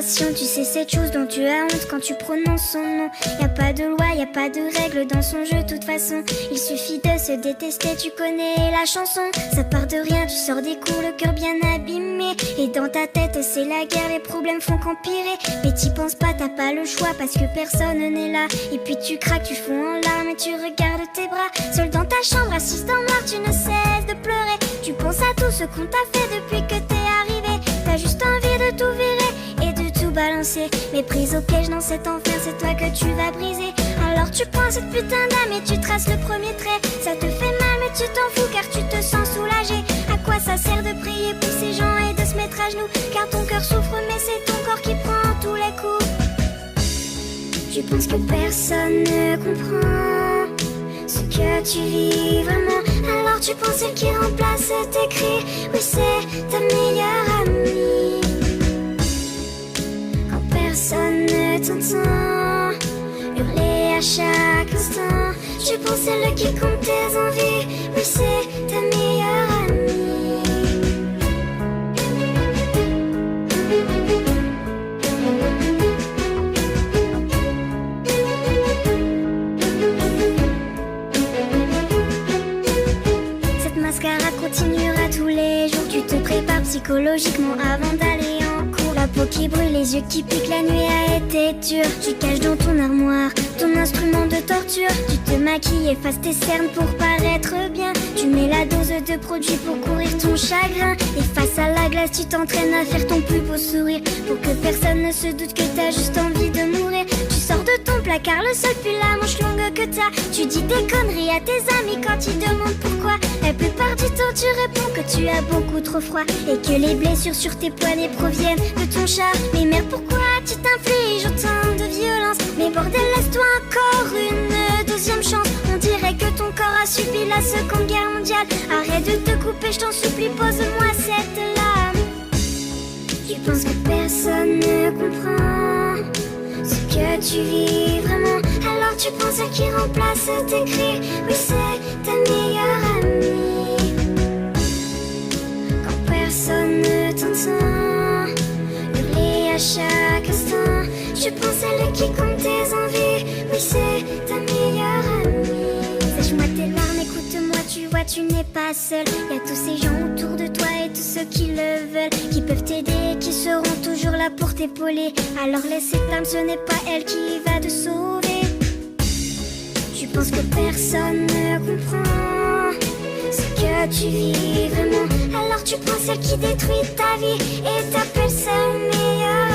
passion, tu sais cette chose dont tu as honte quand tu prononces son nom. Y a pas de loi, y a pas de règles dans son jeu, toute façon. Il suffit de se détester, tu connais la chanson. Ça part de rien, tu sors des cours, le cœur bien abîmé. Et dans ta tête c'est la guerre, les problèmes font qu'empirer. Mais t'y penses pas, t'as pas le choix parce que personne n'est là. Et puis tu craques, tu fonds en larmes et tu regardes tes bras. Seul dans ta chambre, assise dans le noir, tu ne cesses de pleurer. Tu penses à tout ce qu'on t'a fait depuis que t'es arrivé. T'as juste envie de tout virer et de tout balancer. Mais prise au piège dans cet enfer, c'est toi que tu vas briser. Alors tu prends cette putain d'âme et tu traces le premier trait. Ça te fait mal mais tu t'en fous car tu te sens soulagé. À quoi ça sert de prier pour ces gens et de se mettre à genoux? Car ton cœur souffre mais c'est ton corps qui prend tous les coups. Tu penses que personne ne comprend ce que tu vis vraiment. Alors tu penses celle qui remplace tes cris. Oui, c'est ta meilleure amie. Quand personne ne t'entend hurler à chaque instant, tu penses celle qui compte tes envies. Oui, c'est ta meilleure amie. Continuera tous les jours, tu te prépares psychologiquement avant d'aller en cours. La peau qui brûle, les yeux qui piquent, la nuit a été dure. Tu caches dans ton armoire ton instrument de torture. Tu te maquilles, effaces tes cernes pour paraître bien. Tu mets la dose de produit pour courir ton chagrin. Et face à la glace, tu t'entraînes à faire ton plus beau sourire pour que personne ne se doute que t'as juste envie de mourir. Tu sors de ton placard, le seul puis la manche longue que t'as. Tu dis des conneries à tes amis quand ils demandent pourquoi. La plupart du temps tu réponds que tu as beaucoup trop froid et que les blessures sur tes poignets proviennent de ton chat. Mais merde, pourquoi tu t'infliges autant de violence? Mais bordel, laisse-toi encore une deuxième chance. On dirait que ton corps a subi la Seconde Guerre mondiale. Arrête de te couper, je t'en supplie, pose-moi cette lame. Tu penses que personne ne comprend ce que tu vis vraiment. Alors tu penses celle qui remplace tes cris. Oui, c'est ta meilleure amie. Quand personne ne t'entend hurler à chaque instant, tu penses celle qui compte tes envies. Oui, c'est ta meilleure amie. Sèche-moi tes larmes, écoute-moi, tu vois, tu n'es pas seul. Y a tous ces gens autour de toi et tous ceux qui le veulent, qui peuvent t'aider, qui seront toujours là pour t'épauler. Alors laisse cette âme, ce n'est pas elle qui va te sauver. Tu penses que personne ne comprend ce que tu vis vraiment. Alors tu prends celle qui détruit ta vie et t'appelles ça le meilleur